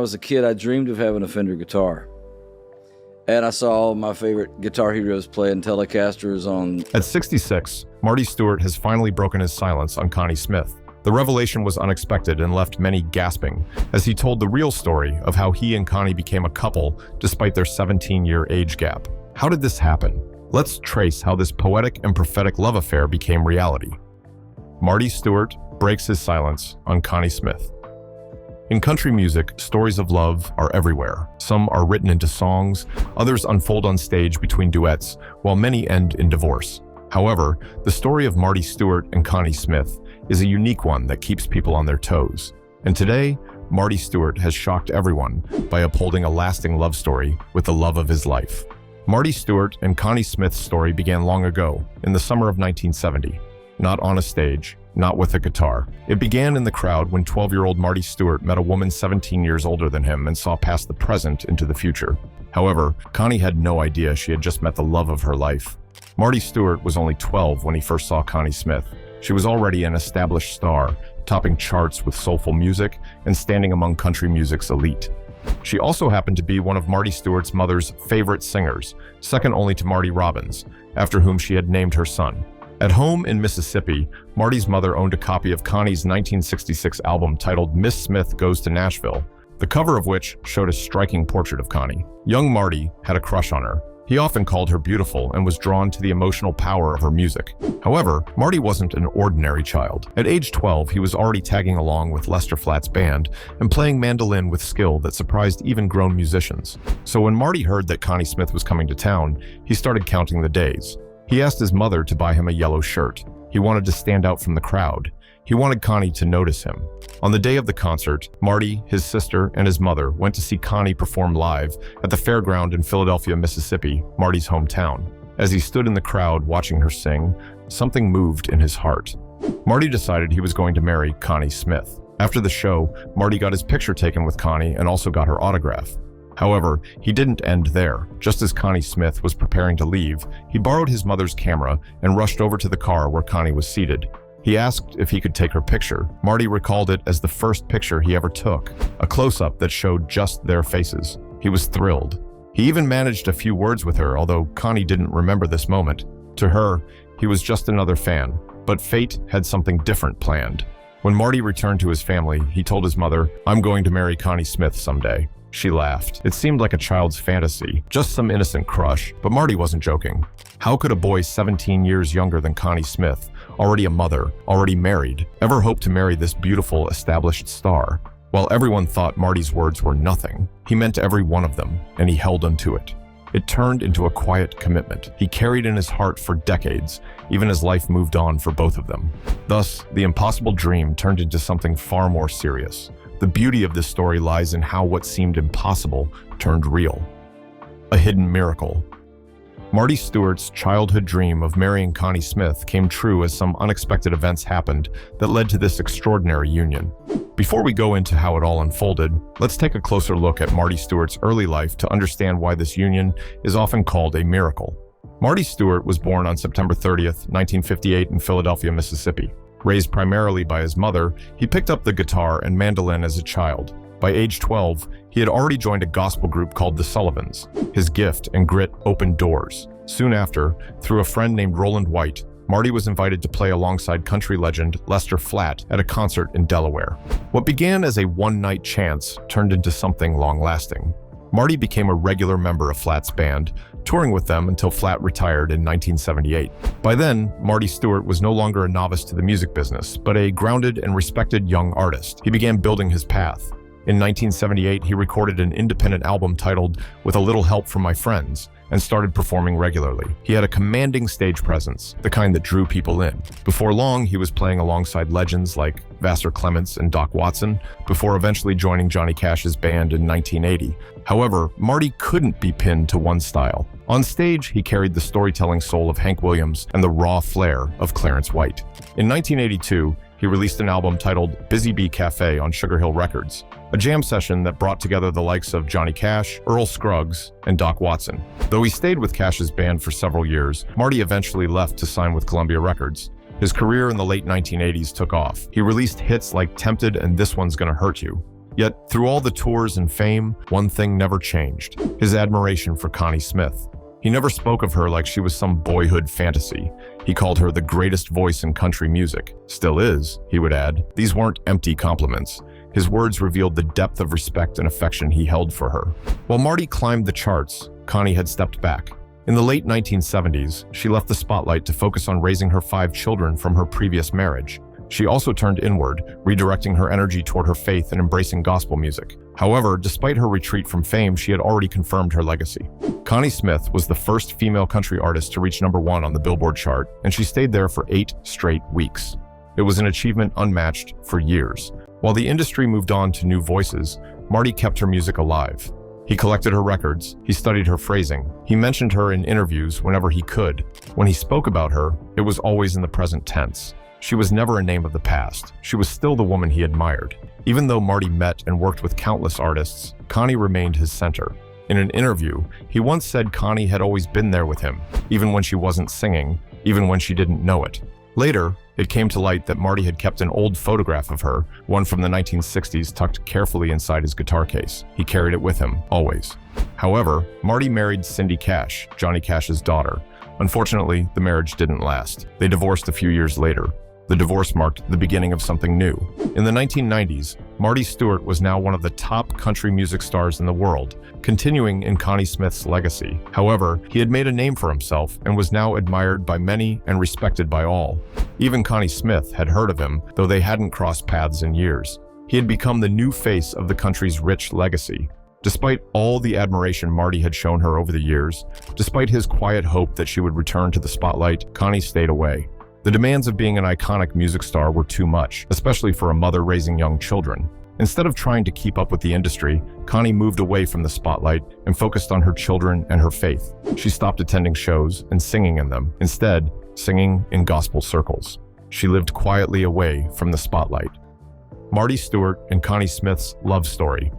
was a kid, I dreamed of having a Fender guitar. And I saw all my favorite Guitar Heroes playing Telecasters on... At 66, Marty Stuart has finally broken his silence on Connie Smith. The revelation was unexpected and left many gasping as he told the real story of how he and Connie became a couple despite their 17-year age gap. How did this happen? Let's trace how this poetic and prophetic love affair became reality. Marty Stuart breaks his silence on Connie Smith. In country music, stories of love are everywhere. Some are written into songs, others unfold on stage between duets, while many end in divorce. However, the story of Marty Stuart and Connie Smith is a unique one that keeps people on their toes. And today, Marty Stuart has shocked everyone by upholding a lasting love story with the love of his life. Marty Stuart and Connie Smith's story began long ago, in the summer of 1970. Not on a stage, not with a guitar. It began in the crowd when 12-year-old Marty Stuart met a woman 17 years older than him and saw past the present into the future. However, Connie had no idea she had just met the love of her life. Marty Stuart was only 12 when he first saw Connie Smith. She was already an established star, topping charts with soulful music and standing among country music's elite. She also happened to be one of Marty Stuart's mother's favorite singers, second only to Marty Robbins, after whom she had named her son. At home in Mississippi, Marty's mother owned a copy of Connie's 1966 album titled Miss Smith Goes to Nashville, the cover of which showed a striking portrait of Connie. Young Marty had a crush on her. He often called her beautiful and was drawn to the emotional power of her music. However, Marty wasn't an ordinary child. At age 12, he was already tagging along with Lester Flatt's band and playing mandolin with skill that surprised even grown musicians. So when Marty heard that Connie Smith was coming to town, he started counting the days. He asked his mother to buy him a yellow shirt. He wanted to stand out from the crowd. He wanted Connie to notice him. On the day of the concert, Marty, his sister, and his mother went to see Connie perform live at the fairground in Philadelphia, Mississippi, Marty's hometown. As he stood in the crowd watching her sing, something moved in his heart. Marty decided he was going to marry Connie Smith. After the show, Marty got his picture taken with Connie and also got her autograph. However, he didn't end there. Just as Connie Smith was preparing to leave, he borrowed his mother's camera and rushed over to the car where Connie was seated. He asked if he could take her picture. Marty recalled it as the first picture he ever took, a close-up that showed just their faces. He was thrilled. He even managed a few words with her, although Connie didn't remember this moment. To her, he was just another fan, but fate had something different planned. When Marty returned to his family, he told his mother, "I'm going to marry Connie Smith someday." She laughed. It seemed like a child's fantasy, just some innocent crush, but Marty wasn't joking. How could a boy 17 years younger than Connie Smith, already a mother, already married, ever hope to marry this beautiful, established star? While everyone thought Marty's words were nothing, he meant every one of them, and he held onto it. It turned into a quiet commitment he carried in his heart for decades, even as life moved on for both of them. Thus, the impossible dream turned into something far more serious. The beauty of this story lies in how what seemed impossible turned real. A hidden miracle. Marty Stuart's childhood dream of marrying Connie Smith came true as some unexpected events happened that led to this extraordinary union. Before we go into how it all unfolded, let's take a closer look at Marty Stuart's early life to understand why this union is often called a miracle. Marty Stuart was born on September 30th, 1958 in Philadelphia, Mississippi. Raised primarily by his mother, he picked up the guitar and mandolin as a child. By age 12, he had already joined a gospel group called the Sullivans. His gift and grit opened doors. Soon after, through a friend named Roland White, Marty was invited to play alongside country legend Lester Flatt at a concert in Delaware. What began as a one-night chance turned into something long-lasting. Marty became a regular member of Flatt's band, touring with them until Flatt retired in 1978. By then, Marty Stuart was no longer a novice to the music business, but a grounded and respected young artist. He began building his path. In 1978, he recorded an independent album titled With a Little Help from My Friends, and started performing regularly. He had a commanding stage presence, the kind that drew people in. Before long, he was playing alongside legends like Vassar Clements and Doc Watson, before eventually joining Johnny Cash's band in 1980. However, Marty couldn't be pinned to one style. On stage, he carried the storytelling soul of Hank Williams and the raw flair of Clarence White. In 1982, he released an album titled Busy Bee Cafe on Sugar Hill Records, a jam session that brought together the likes of Johnny Cash, Earl Scruggs, and Doc Watson. Though he stayed with Cash's band for several years, Marty eventually left to sign with Columbia Records. His career in the late 1980s took off. He released hits like Tempted and This One's Gonna Hurt You. Yet, through all the tours and fame, one thing never changed: his admiration for Connie Smith. He never spoke of her like she was some boyhood fantasy. He called her the greatest voice in country music. Still is, he would add. These weren't empty compliments. His words revealed the depth of respect and affection he held for her. While Marty climbed the charts, Connie had stepped back. In the late 1970s, she left the spotlight to focus on raising her 5 children from her previous marriage. She also turned inward, redirecting her energy toward her faith and embracing gospel music. However, despite her retreat from fame, she had already confirmed her legacy. Connie Smith was the first female country artist to reach #1 on the Billboard chart, and she stayed there for 8 straight weeks. It was an achievement unmatched for years. While the industry moved on to new voices, Marty kept her music alive. He collected her records, he studied her phrasing, he mentioned her in interviews whenever he could. When he spoke about her, it was always in the present tense. She was never a name of the past. She was still the woman he admired. Even though Marty met and worked with countless artists, Connie remained his center. In an interview, he once said Connie had always been there with him, even when she wasn't singing, even when she didn't know it. Later, it came to light that Marty had kept an old photograph of her, one from the 1960s, tucked carefully inside his guitar case. He carried it with him, always. However, Marty married Cindy Cash, Johnny Cash's daughter. Unfortunately, the marriage didn't last. They divorced a few years later. The divorce marked the beginning of something new. In the 1990s, Marty Stuart was now one of the top country music stars in the world, continuing in Connie Smith's legacy. However, he had made a name for himself and was now admired by many and respected by all. Even Connie Smith had heard of him, though they hadn't crossed paths in years. He had become the new face of the country's rich legacy. Despite all the admiration Marty had shown her over the years, despite his quiet hope that she would return to the spotlight, Connie stayed away. The demands of being an iconic music star were too much, especially for a mother raising young children. Instead of trying to keep up with the industry, Connie moved away from the spotlight and focused on her children and her faith. She stopped attending shows and singing in them, instead singing in gospel circles. She lived quietly away from the spotlight. Marty Stuart and Connie Smith's love story.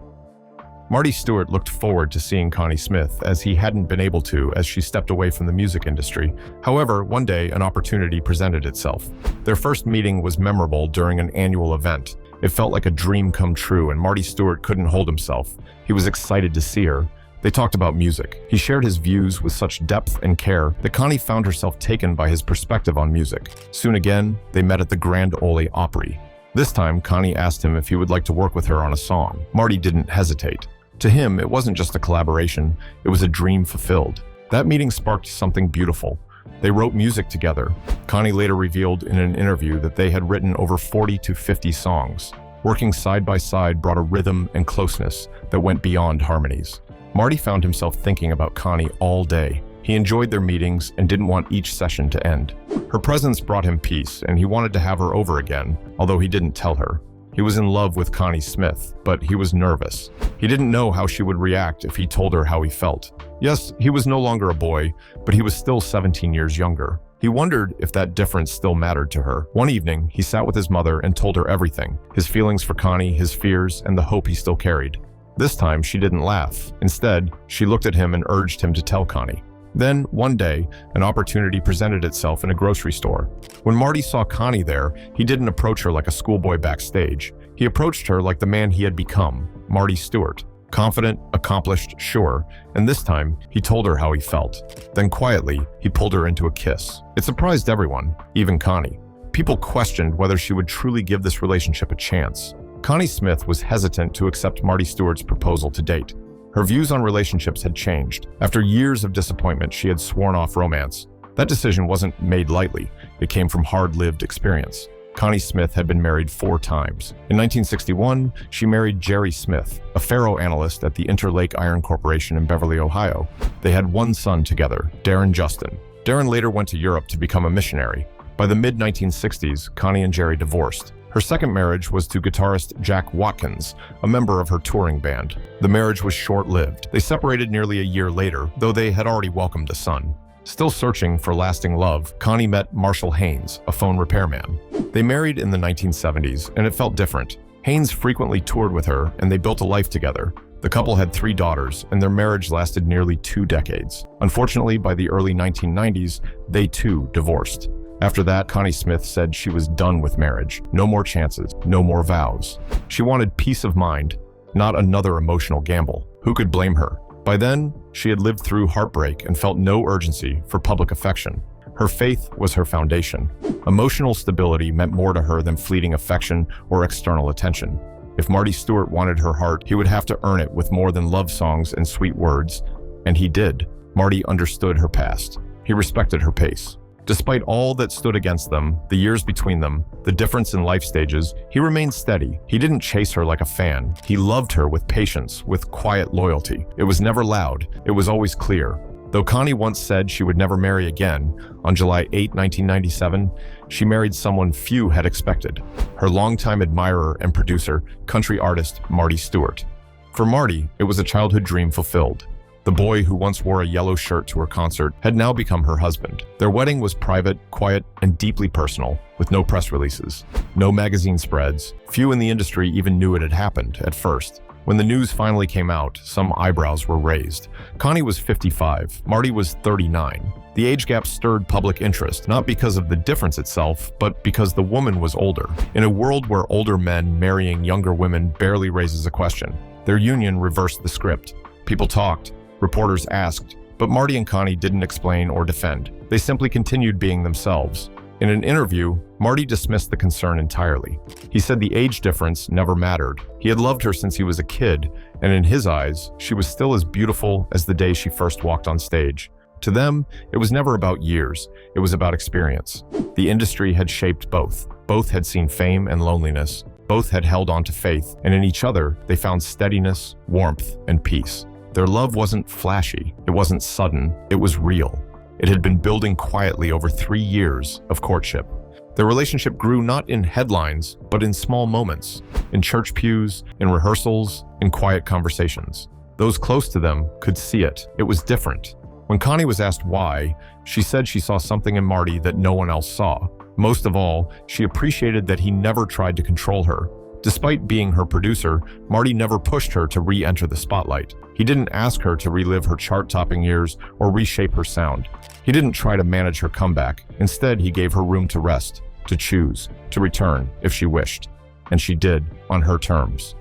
Marty Stuart looked forward to seeing Connie Smith, as he hadn't been able to as she stepped away from the music industry. However, one day an opportunity presented itself. Their first meeting was memorable during an annual event. It felt like a dream come true, and Marty Stuart couldn't hold himself. He was excited to see her. They talked about music. He shared his views with such depth and care that Connie found herself taken by his perspective on music. Soon again, they met at the Grand Ole Opry. This time, Connie asked him if he would like to work with her on a song. Marty didn't hesitate. To him, it wasn't just a collaboration, it was a dream fulfilled. That meeting sparked something beautiful. They wrote music together. Connie later revealed in an interview that they had written over 40 to 50 songs. Working side by side brought a rhythm and closeness that went beyond harmonies. Marty found himself thinking about Connie all day. He enjoyed their meetings and didn't want each session to end. Her presence brought him peace, and he wanted to have her over again, although he didn't tell her. He was in love with Connie Smith, but he was nervous. He didn't know how she would react if he told her how he felt. Yes, he was no longer a boy, but he was still 17 years younger. He wondered if that difference still mattered to her. One evening, he sat with his mother and told her everything: his feelings for Connie, his fears, and the hope he still carried. This time, she didn't laugh. Instead, she looked at him and urged him to tell Connie. Then, one day, an opportunity presented itself in a grocery store. When Marty saw Connie there, he didn't approach her like a schoolboy backstage. He approached her like the man he had become, Marty Stuart. Confident, accomplished, sure, and this time, he told her how he felt. Then quietly, he pulled her into a kiss. It surprised everyone, even Connie. People questioned whether she would truly give this relationship a chance. Connie Smith was hesitant to accept Marty Stuart's proposal to date. Her views on relationships had changed. After years of disappointment, she had sworn off romance. That decision wasn't made lightly. It came from hard-lived experience. Connie Smith had been married 4 times. In 1961, she married Jerry Smith, a faro analyst at the Interlake Iron Corporation in Beverly, Ohio. They had 1 son together, Darren Justin. Darren later went to Europe to become a missionary. By the mid-1960s, Connie and Jerry divorced. Her second marriage was to guitarist Jack Watkins, a member of her touring band. The marriage was short-lived. They separated nearly a year later, though they had already welcomed a son. Still searching for lasting love, Connie met Marshall Haynes, a phone repairman. They married in the 1970s, and it felt different. Haynes frequently toured with her, and they built a life together. The couple had 3 daughters, and their marriage lasted nearly 2 decades. Unfortunately, by the early 1990s, they too divorced. After that, Connie Smith said she was done with marriage. No more chances, no more vows. She wanted peace of mind, not another emotional gamble. Who could blame her? By then, she had lived through heartbreak and felt no urgency for public affection. Her faith was her foundation. Emotional stability meant more to her than fleeting affection or external attention. If Marty Stuart wanted her heart, he would have to earn it with more than love songs and sweet words. And he did. Marty understood her past. He respected her pace. Despite all that stood against them, the years between them, the difference in life stages, he remained steady. He didn't chase her like a fan. He loved her with patience, with quiet loyalty. It was never loud. It was always clear. Though Connie once said she would never marry again, on July 8, 1997, she married someone few had expected, her longtime admirer and producer, country artist Marty Stuart. For Marty, it was a childhood dream fulfilled. The boy who once wore a yellow shirt to her concert had now become her husband. Their wedding was private, quiet, and deeply personal, with no press releases, no magazine spreads. Few in the industry even knew it had happened at first. When the news finally came out, some eyebrows were raised. Connie was 55, Marty was 39. The age gap stirred public interest, not because of the difference itself, but because the woman was older. In a world where older men marrying younger women barely raises a question, their union reversed the script. People talked, reporters asked, but Marty and Connie didn't explain or defend. They simply continued being themselves. In an interview, Marty dismissed the concern entirely. He said the age difference never mattered. He had loved her since he was a kid, and in his eyes, she was still as beautiful as the day she first walked on stage. To them, it was never about years. It was about experience. The industry had shaped both. Both had seen fame and loneliness. Both had held on to faith, and in each other, they found steadiness, warmth, and peace. Their love wasn't flashy. It wasn't sudden. It was real. It had been building quietly over 3 years of courtship. Their relationship grew not in headlines, but in small moments, in church pews, in rehearsals, in quiet conversations. Those close to them could see it. It was different. When Connie was asked why, she said she saw something in Marty that no one else saw. Most of all, she appreciated that he never tried to control her. Despite being her producer, Marty never pushed her to re-enter the spotlight. He didn't ask her to relive her chart-topping years or reshape her sound. He didn't try to manage her comeback. Instead, he gave her room to rest, to choose, to return if she wished. And she did, on her terms.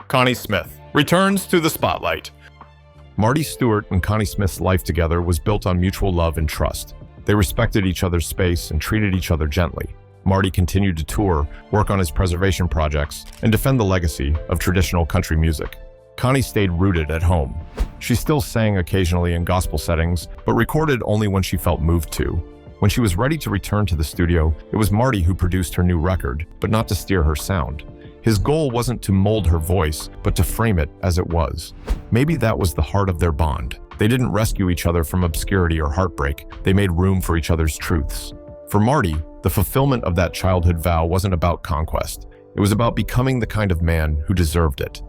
Connie Smith returns to the spotlight. Marty Stuart and Connie Smith's life together was built on mutual love and trust. They respected each other's space and treated each other gently. Marty continued to tour, work on his preservation projects, and defend the legacy of traditional country music. Connie stayed rooted at home. She still sang occasionally in gospel settings, but recorded only when she felt moved to. When she was ready to return to the studio, it was Marty who produced her new record, but not to steer her sound. His goal wasn't to mold her voice, but to frame it as it was. Maybe that was the heart of their bond. They didn't rescue each other from obscurity or heartbreak. They made room for each other's truths. For Marty, the fulfillment of that childhood vow wasn't about conquest. It was about becoming the kind of man who deserved it.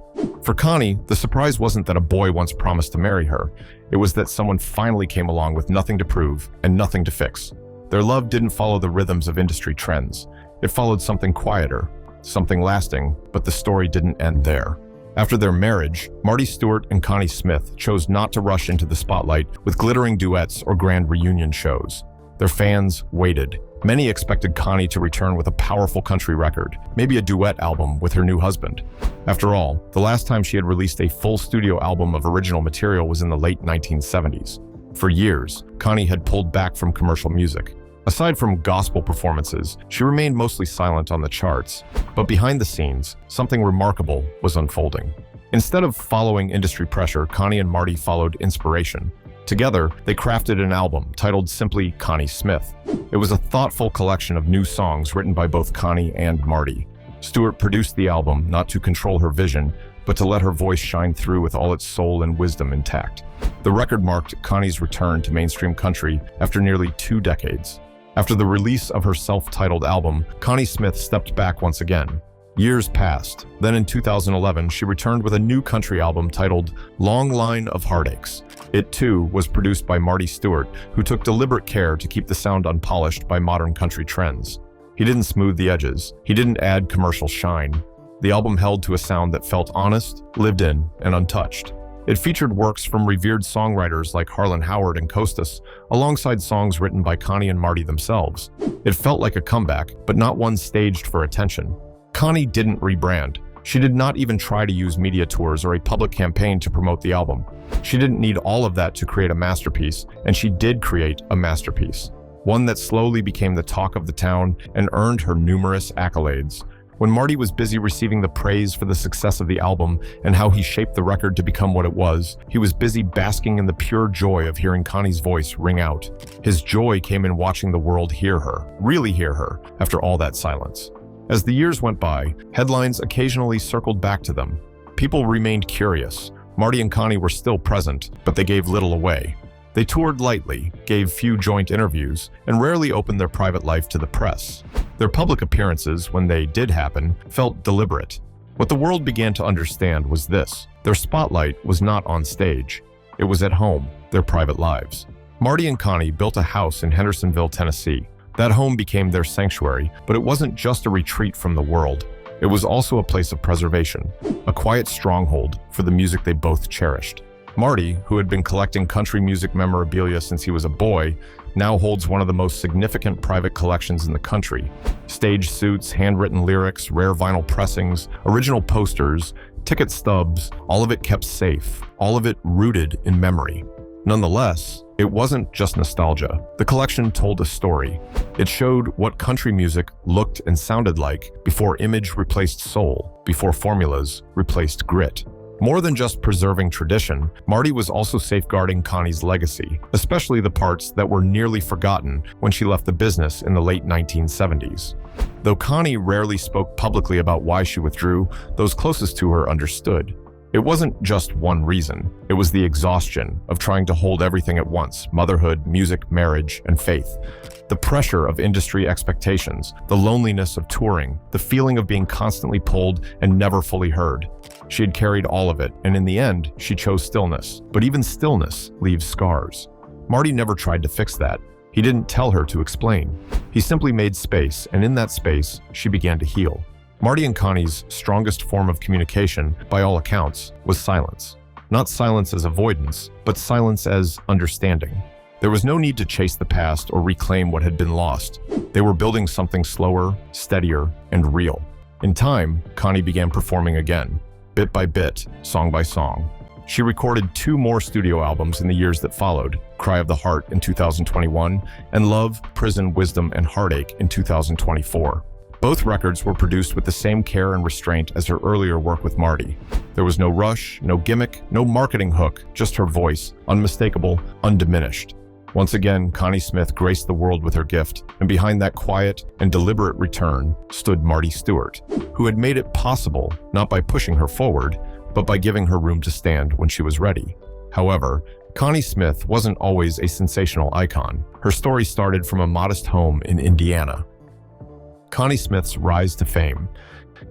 For Connie, the surprise wasn't that a boy once promised to marry her. It was that someone finally came along with nothing to prove and nothing to fix. Their love didn't follow the rhythms of industry trends. It followed something quieter, something lasting, but the story didn't end there. After their marriage, Marty Stuart and Connie Smith chose not to rush into the spotlight with glittering duets or grand reunion shows. Their fans waited. Many expected Connie to return with a powerful country record, maybe a duet album with her new husband. After all, the last time she had released a full studio album of original material was in the late 1970s. For years, Connie had pulled back from commercial music. Aside from gospel performances, she remained mostly silent on the charts. But behind the scenes, something remarkable was unfolding. Instead of following industry pressure, Connie and Marty followed inspiration. Together, they crafted an album titled simply Connie Smith. It was a thoughtful collection of new songs written by both Connie and Marty. Stuart produced the album not to control her vision, but to let her voice shine through with all its soul and wisdom intact. The record marked Connie's return to mainstream country after nearly 2 decades. After the release of her self-titled album, Connie Smith stepped back once again. Years passed. Then in 2011, she returned with a new country album titled Long Line of Heartaches. It too was produced by Marty Stuart, who took deliberate care to keep the sound unpolished by modern country trends. He didn't smooth the edges. He didn't add commercial shine. The album held to a sound that felt honest, lived in, and untouched. It featured works from revered songwriters like Harlan Howard and Costas, alongside songs written by Connie and Marty themselves. It felt like a comeback, but not one staged for attention. Connie didn't rebrand. She did not even try to use media tours or a public campaign to promote the album. She didn't need all of that to create a masterpiece, and she did create a masterpiece. One that slowly became the talk of the town and earned her numerous accolades. When Marty was busy receiving the praise for the success of the album and how he shaped the record to become what it was, he was busy basking in the pure joy of hearing Connie's voice ring out. His joy came in watching the world hear her, really hear her, after all that silence. As the years went by, headlines occasionally circled back to them. People remained curious. Marty and Connie were still present, but they gave little away. They toured lightly, gave few joint interviews, and rarely opened their private life to the press. Their public appearances, when they did happen, felt deliberate. What the world began to understand was this: their spotlight was not on stage. It was at home, their private lives. Marty and Connie built a house in Hendersonville, Tennessee. That home became their sanctuary, but it wasn't just a retreat from the world. It was also a place of preservation, a quiet stronghold for the music they both cherished. Marty, who had been collecting country music memorabilia since he was a boy, now holds one of the most significant private collections in the country. Stage suits, handwritten lyrics, rare vinyl pressings, original posters, ticket stubs, all of it kept safe, all of it rooted in memory. Nonetheless, it wasn't just nostalgia. The collection told a story. It showed what country music looked and sounded like before image replaced soul, before formulas replaced grit. More than just preserving tradition, Marty was also safeguarding Connie's legacy, especially the parts that were nearly forgotten when she left the business in the late 1970s. Though Connie rarely spoke publicly about why she withdrew, those closest to her understood. It wasn't just one reason. It was the exhaustion of trying to hold everything at once: motherhood, music, marriage, and faith. The pressure of industry expectations, the loneliness of touring, the feeling of being constantly pulled and never fully heard. She had carried all of it, and in the end, she chose stillness. But even stillness leaves scars. Marty never tried to fix that. He didn't tell her to explain. He simply made space, and in that space, she began to heal. Marty and Connie's strongest form of communication, by all accounts, was silence. Not silence as avoidance, but silence as understanding. There was no need to chase the past or reclaim what had been lost. They were building something slower, steadier, and real. In time, Connie began performing again, bit by bit, song by song. She recorded 2 more studio albums in the years that followed: Cry of the Heart in 2021, and Love, Prison, Wisdom, and Heartache in 2024. Both records were produced with the same care and restraint as her earlier work with Marty. There was no rush, no gimmick, no marketing hook, just her voice, unmistakable, undiminished. Once again, Connie Smith graced the world with her gift, and behind that quiet and deliberate return stood Marty Stuart, who had made it possible not by pushing her forward, but by giving her room to stand when she was ready. However, Connie Smith wasn't always a sensational icon. Her story started from a modest home in Indiana. Connie Smith's rise to fame.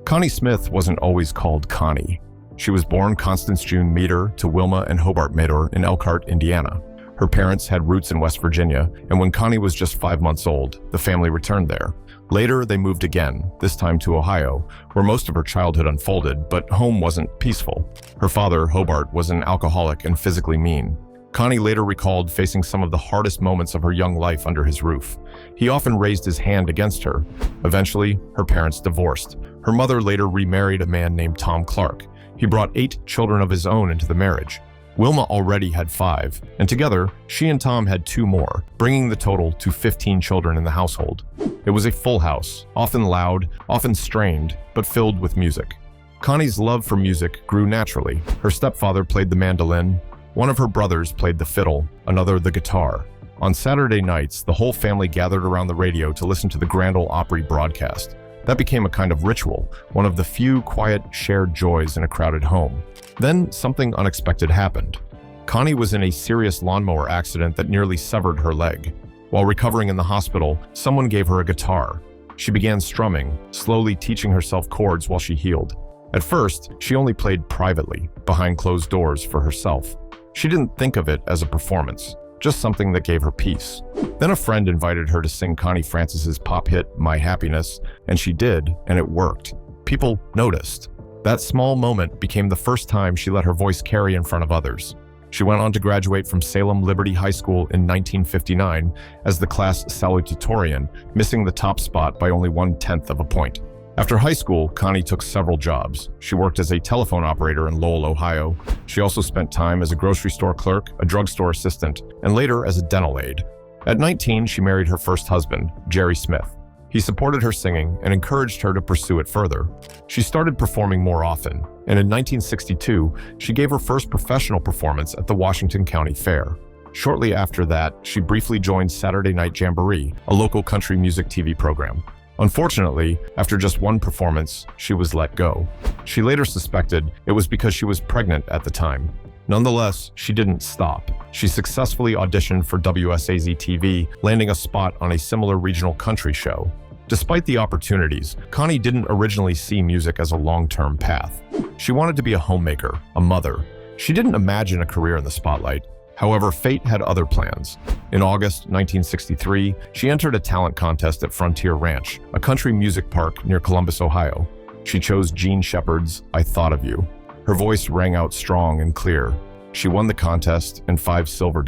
Connie Smith wasn't always called Connie. She was born Constance June Meador to Wilma and Hobart Meador in Elkhart, Indiana. Her parents had roots in West Virginia, and when Connie was just 5 months old, the family returned there. Later, they moved again, this time to Ohio, where most of her childhood unfolded, but home wasn't peaceful. Her father, Hobart, was an alcoholic and physically mean. Connie later recalled facing some of the hardest moments of her young life under his roof. He often raised his hand against her. Eventually, her parents divorced. Her mother later remarried a man named Tom Clark. He brought 8 children of his own into the marriage. Wilma already had 5, and together, she and Tom had 2 more, bringing the total to 15 children in the household. It was a full house, often loud, often strained, but filled with music. Connie's love for music grew naturally. Her stepfather played the mandolin. One of her brothers played the fiddle, another the guitar. On Saturday nights, the whole family gathered around the radio to listen to the Grand Ole Opry broadcast. That became a kind of ritual, one of the few quiet, shared joys in a crowded home. Then something unexpected happened. Connie was in a serious lawnmower accident that nearly severed her leg. While recovering in the hospital, someone gave her a guitar. She began strumming, slowly teaching herself chords while she healed. At first, she only played privately, behind closed doors for herself. She didn't think of it as a performance, just something that gave her peace. Then a friend invited her to sing Connie Francis's pop hit, My Happiness, and she did, and it worked. People noticed. That small moment became the first time she let her voice carry in front of others. She went on to graduate from Salem Liberty High School in 1959 as the class salutatorian, missing the top spot by only 1/10 of a point. After high school, Connie took several jobs. She worked as a telephone operator in Lowell, Ohio. She also spent time as a grocery store clerk, a drugstore assistant, and later as a dental aide. At 19, she married her first husband, Jerry Smith. He supported her singing and encouraged her to pursue it further. She started performing more often, and in 1962, she gave her first professional performance at the Washington County Fair. Shortly after that, she briefly joined Saturday Night Jamboree, a local country music TV program. Unfortunately, after just one performance, she was let go. She later suspected it was because she was pregnant at the time. Nonetheless, she didn't stop. She successfully auditioned for WSAZ-TV, landing a spot on a similar regional country show. Despite the opportunities, Connie didn't originally see music as a long-term path. She wanted to be a homemaker, a mother. She didn't imagine a career in the spotlight. However, fate had other plans. In August 1963, she entered a talent contest at Frontier Ranch, a country music park near Columbus, Ohio. She chose Gene Shepard's "I Thought of You." Her voice rang out strong and clear. She won the contest and $5 silver.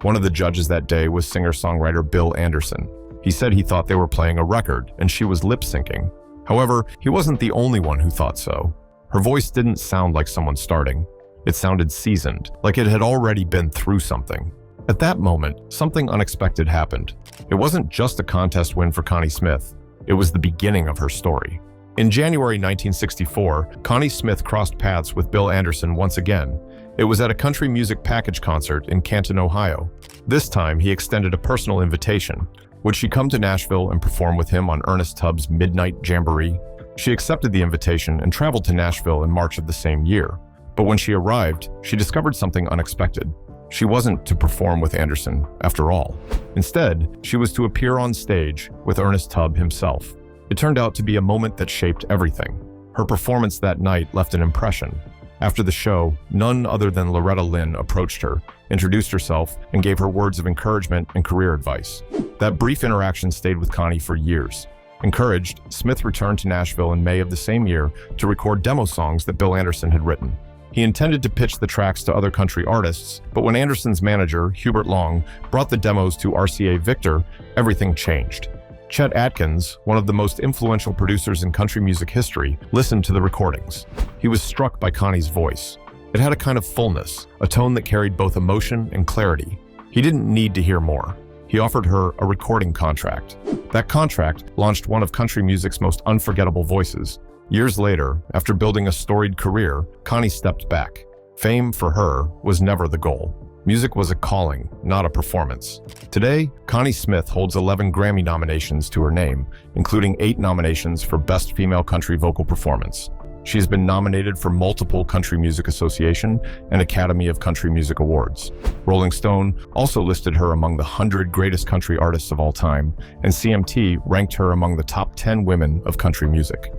One of the judges that day was singer-songwriter Bill Anderson. He said he thought they were playing a record and she was lip-syncing. However, he wasn't the only one who thought so. Her voice didn't sound like someone starting. It sounded seasoned, like it had already been through something. At that moment, something unexpected happened. It wasn't just a contest win for Connie Smith. It was the beginning of her story. In January 1964, Connie Smith crossed paths with Bill Anderson once again. It was at a country music package concert in Canton, Ohio. This time, he extended a personal invitation. Would she come to Nashville and perform with him on Ernest Tubb's Midnight Jamboree? She accepted the invitation and traveled to Nashville in March of the same year. But when she arrived, she discovered something unexpected. She wasn't to perform with Anderson, after all. Instead, she was to appear on stage with Ernest Tubb himself. It turned out to be a moment that shaped everything. Her performance that night left an impression. After the show, none other than Loretta Lynn approached her, introduced herself, and gave her words of encouragement and career advice. That brief interaction stayed with Connie for years. Encouraged, Smith returned to Nashville in May of the same year to record demo songs that Bill Anderson had written. He intended to pitch the tracks to other country artists, but when Anderson's manager, Hubert Long, brought the demos to RCA Victor, everything changed. Chet Atkins, one of the most influential producers in country music history, listened to the recordings. He was struck by Connie's voice. It had a kind of fullness, a tone that carried both emotion and clarity. He didn't need to hear more. He offered her a recording contract. That contract launched one of country music's most unforgettable voices. Years later, after building a storied career, Connie stepped back. Fame, for her, was never the goal. Music was a calling, not a performance. Today, Connie Smith holds 11 Grammy nominations to her name, including 8 nominations for Best Female Country Vocal Performance. She has been nominated for multiple Country Music Association and Academy of Country Music Awards. Rolling Stone also listed her among the 100 greatest country artists of all time, and CMT ranked her among the top 10 women of country music.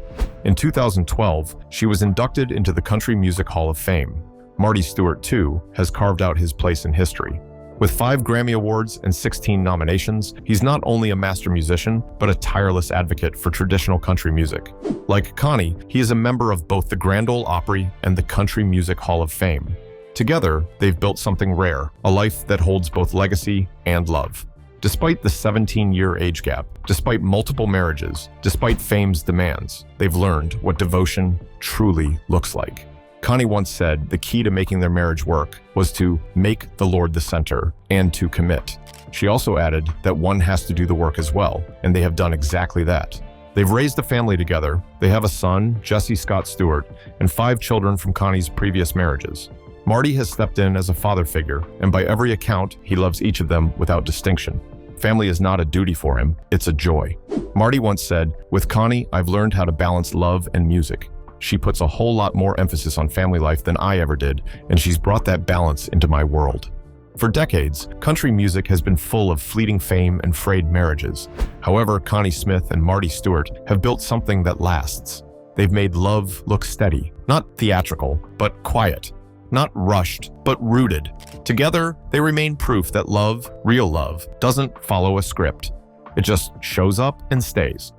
In 2012, she was inducted into the Country Music Hall of Fame. Marty Stuart, too, has carved out his place in history. With 5 Grammy Awards and 16 nominations, he's not only a master musician, but a tireless advocate for traditional country music. Like Connie, he is a member of both the Grand Ole Opry and the Country Music Hall of Fame. Together, they've built something rare, a life that holds both legacy and love. Despite the 17-year age gap, despite multiple marriages, despite fame's demands, they've learned what devotion truly looks like. Connie once said the key to making their marriage work was to make the Lord the center and to commit. She also added that one has to do the work as well, and they have done exactly that. They've raised a family together. They have a son, Jesse Scott Stewart, and 5 children from Connie's previous marriages. Marty has stepped in as a father figure, and by every account, he loves each of them without distinction. Family is not a duty for him, it's a joy. Marty once said, "With Connie, I've learned how to balance love and music. She puts a whole lot more emphasis on family life than I ever did, and she's brought that balance into my world." For decades, country music has been full of fleeting fame and frayed marriages. However, Connie Smith and Marty Stuart have built something that lasts. They've made love look steady, not theatrical, but quiet. Not rushed, but rooted. Together, they remain proof that love, real love, doesn't follow a script. It just shows up and stays.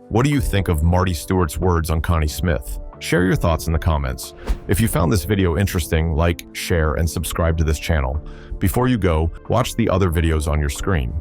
What do you think of Marty Stuart's words on Connie Smith? Share your thoughts in the comments. If you found this video interesting, like, share, and subscribe to this channel. Before you go, watch the other videos on your screen.